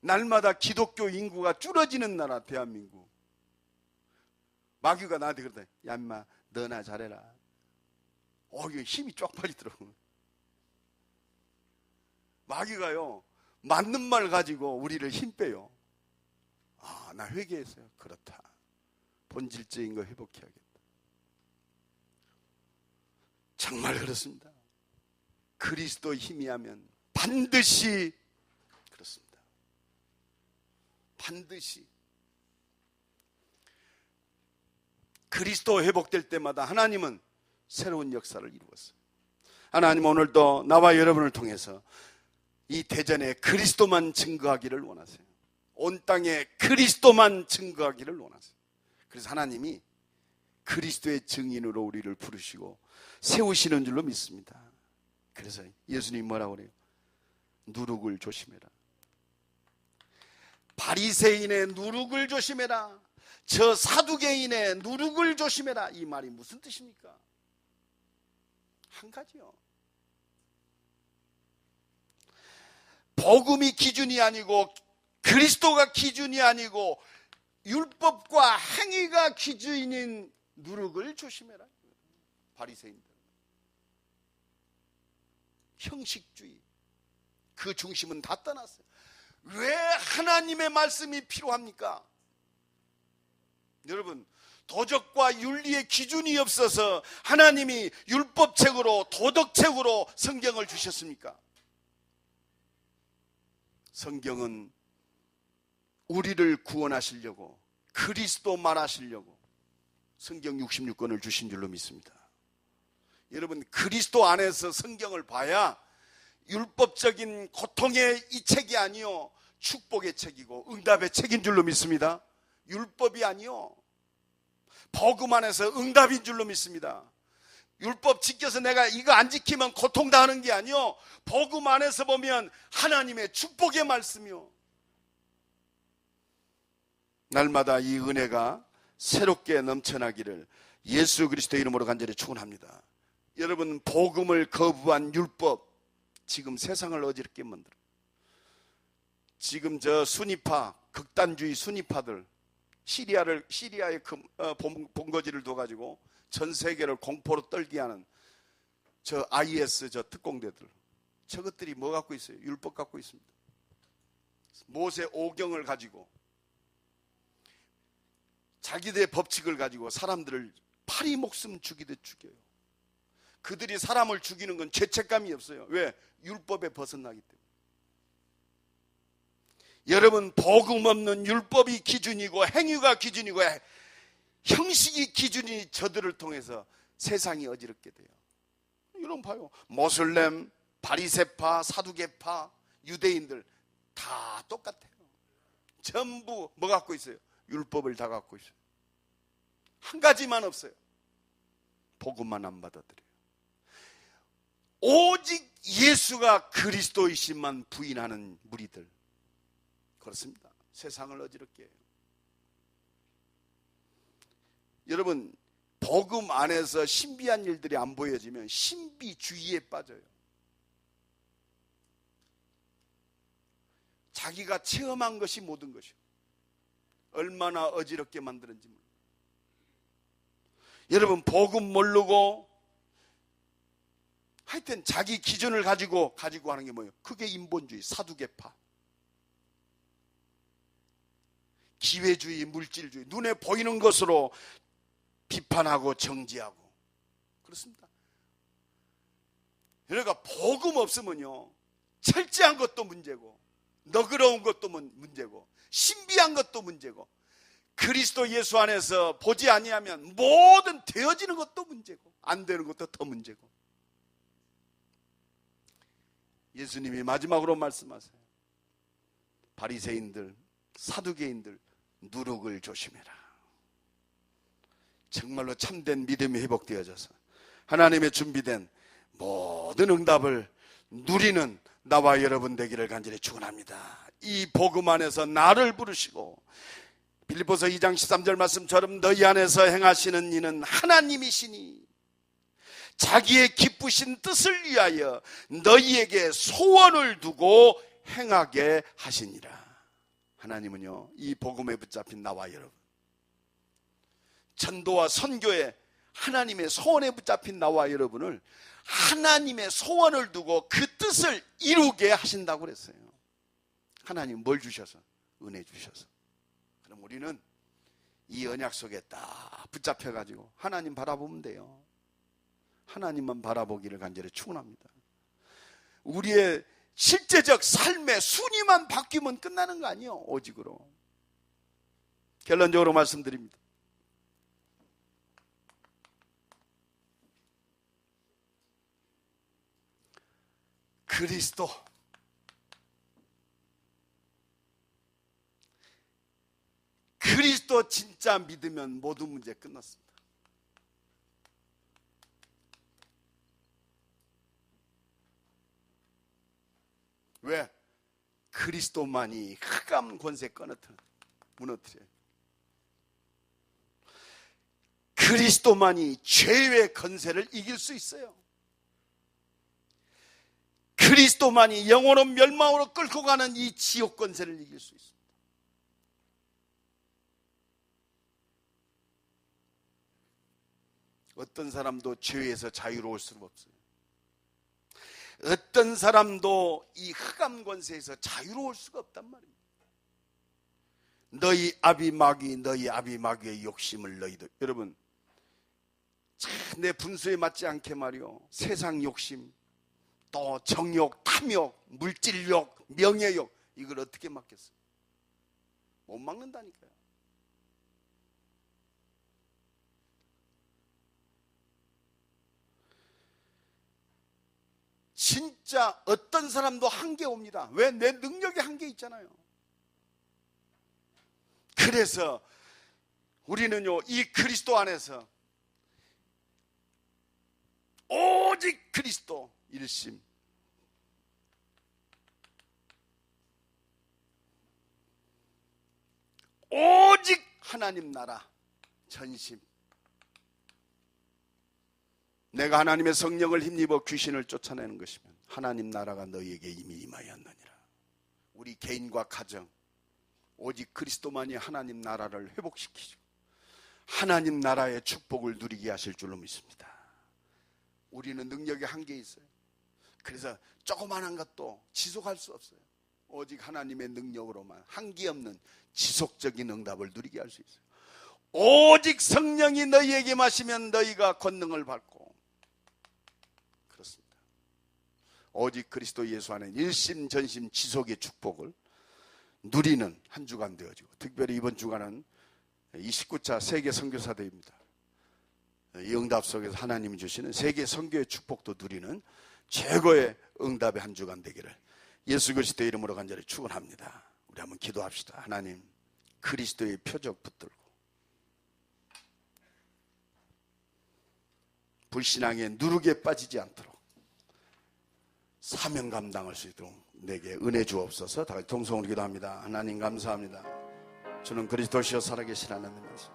S1: 날마다 기독교 인구가 줄어지는 나라 대한민국. 마귀가 나한테 그러더니, 야 인마 너나 잘해라. 이게 힘이 쫙 빠지더라고요. 마귀가요, 맞는 말 가지고 우리를 힘 빼요. 나 회개했어요. 그렇다. 본질적인 거 회복해야겠다. 정말 그렇습니다. 그리스도 힘이 하면 반드시 그렇습니다. 반드시. 그리스도 회복될 때마다 하나님은 새로운 역사를 이루었어요. 하나님 오늘도 나와 여러분을 통해서 이 대전에 그리스도만 증거하기를 원하세요. 온 땅에 그리스도만 증거하기를 원하세요. 그래서 하나님이 그리스도의 증인으로 우리를 부르시고 세우시는 줄로 믿습니다. 그래서 예수님이 뭐라고 그래요? 누룩을 조심해라. 바리새인의 누룩을 조심해라. 저 사두개인의 누룩을 조심해라. 이 말이 무슨 뜻입니까? 한 가지요. 복음이 기준이 아니고 그리스도가 기준이 아니고 율법과 행위가 기준인 누룩을 조심해라. 바리새인들. 형식주의. 그 중심은 다 떠났어요. 왜 하나님의 말씀이 필요합니까? 여러분, 도덕과 윤리의 기준이 없어서 하나님이 율법책으로 도덕책으로 성경을 주셨습니까? 성경은 우리를 구원하시려고, 그리스도 말하시려고 성경 66권을 주신 줄로 믿습니다. 여러분, 그리스도 안에서 성경을 봐야 율법적인 고통의 이 책이 아니요 축복의 책이고 응답의 책인 줄로 믿습니다. 율법이 아니요 복음 안에서 응답인 줄로 믿습니다. 율법 지켜서 내가 이거 안 지키면 고통당하는 게 아니요 복음 안에서 보면 하나님의 축복의 말씀이요. 날마다 이 은혜가 새롭게 넘쳐나기를 예수 그리스도의 이름으로 간절히 축원합니다. 여러분, 복음을 거부한 율법 지금 세상을 어지럽게 만들어. 지금 저 순위파, 극단주의 순위파들, 시리아의 본거지를 둬가지고 전 세계를 공포로 떨게 하는 저 IS 저 특공대들, 저것들이 뭐 갖고 있어요? 율법 갖고 있습니다. 모세 오경을 가지고 자기들의 법칙을 가지고 사람들을 파리 목숨 죽이듯 죽여요. 그들이 사람을 죽이는 건 죄책감이 없어요. 왜? 율법에 벗어나기 때문에. 여러분, 복음 없는 율법이 기준이고 행위가 기준이고 형식이 기준이 저들을 통해서 세상이 어지럽게 돼요. 여러분 봐요. 모슬렘, 바리새파, 사두개파, 유대인들 다 똑같아요. 전부 뭐 갖고 있어요? 율법을 다 갖고 있어요. 한 가지만 없어요. 복음만 안 받아들여요. 오직 예수가 그리스도이심만 부인하는 무리들. 그렇습니다. 세상을 어지럽게 해요. 여러분, 복음 안에서 신비한 일들이 안 보여지면 신비주의에 빠져요. 자기가 체험한 것이 모든 것이요. 얼마나 어지럽게 만드는지 몰라요. 여러분, 복음 모르고 하여튼 자기 기준을 가지고 하는 게 뭐예요? 그게 인본주의, 사두개파, 기회주의, 물질주의, 눈에 보이는 것으로 비판하고 정지하고 그렇습니다. 그러니까 복음 없으면요 철저한 것도 문제고 너그러운 것도 문제고 신비한 것도 문제고 그리스도 예수 안에서 보지 아니하면 모든 되어지는 것도 문제고 안 되는 것도 더 문제고. 예수님이 마지막으로 말씀하세요. 바리새인들, 사두개인들 누룩을 조심해라. 정말로 참된 믿음이 회복되어져서 하나님의 준비된 모든 응답을 누리는 나와 여러분 되기를 간절히 축원합니다. 이 복음 안에서 나를 부르시고 빌립보서 2장 13절 말씀처럼 너희 안에서 행하시는 이는 하나님이시니 자기의 기쁘신 뜻을 위하여 너희에게 소원을 두고 행하게 하시니라. 하나님은요 이 복음에 붙잡힌 나와 여러분, 전도와 선교에 하나님의 소원에 붙잡힌 나와 여러분을 하나님의 소원을 두고 그 뜻을 이루게 하신다고 그랬어요. 하나님 뭘 주셔서? 은혜 주셔서. 그럼 우리는 이 언약 속에 딱 붙잡혀가지고 하나님 바라보면 돼요. 하나님만 바라보기를 간절히 축원합니다. 우리의 실제적 삶의 순위만 바뀌면 끝나는 거 아니에요. 오직으로. 결론적으로 말씀드립니다. 그리스도 진짜 믿으면 모든 문제 끝났습니다. 왜? 그리스도만이 흑암 권세 무너뜨려요. 그리스도만이 죄의 권세를 이길 수 있어요. 그리스도만이 영원한 멸망으로 끌고 가는 이 지옥 권세를 이길 수 있습니다. 어떤 사람도 죄에서 자유로울 수는 없어요. 어떤 사람도 이 흑암 권세에서 자유로울 수가 없단 말입니다. 너희 아비마귀의 욕심을 너희도, 여러분, 내 분수에 맞지 않게 말이요, 세상 욕심, 또 정욕, 탐욕, 물질욕, 명예욕, 이걸 어떻게 막겠어요? 못 막는다니까요. 진짜 어떤 사람도 한계 옵니다. 왜? 내 능력이 한계 있잖아요. 그래서 우리는요, 이 그리스도 안에서 오직 그리스도 일심, 오직 하나님 나라 전심. 내가 하나님의 성령을 힘입어 귀신을 쫓아내는 것이면 하나님 나라가 너희에게 이미 임하였느니라. 우리 개인과 가정, 오직 그리스도만이 하나님 나라를 회복시키시고 하나님 나라의 축복을 누리게 하실 줄로 믿습니다. 우리는 능력이 한계 있어요. 그래서 조그만한 것도 지속할 수 없어요. 오직 하나님의 능력으로만 한계 없는 지속적인 응답을 누리게 할 수 있어요. 오직 성령이 너희에게 마시면 너희가 권능을 받고, 그렇습니다. 오직 그리스도 예수 안에 일심 전심 지속의 축복을 누리는 한 주간 되어지고, 특별히 이번 주간은 29차 세계 선교사대회입니다. 이 응답 속에서 하나님이 주시는 세계 선교의 축복도 누리는 최고의 응답의 한 주간 되기를 예수 그리스도의 이름으로 간절히 축원합니다. 우리 한번 기도합시다. 하나님, 그리스도의 표적 붙들고 불신앙의 누룩에 빠지지 않도록 사명 감당할 수 있도록 내게 은혜 주옵소서. 다 같이 통성으로 기도합니다. 하나님 감사합니다. 주는 그리스도시여 살아계신 하나님 말씀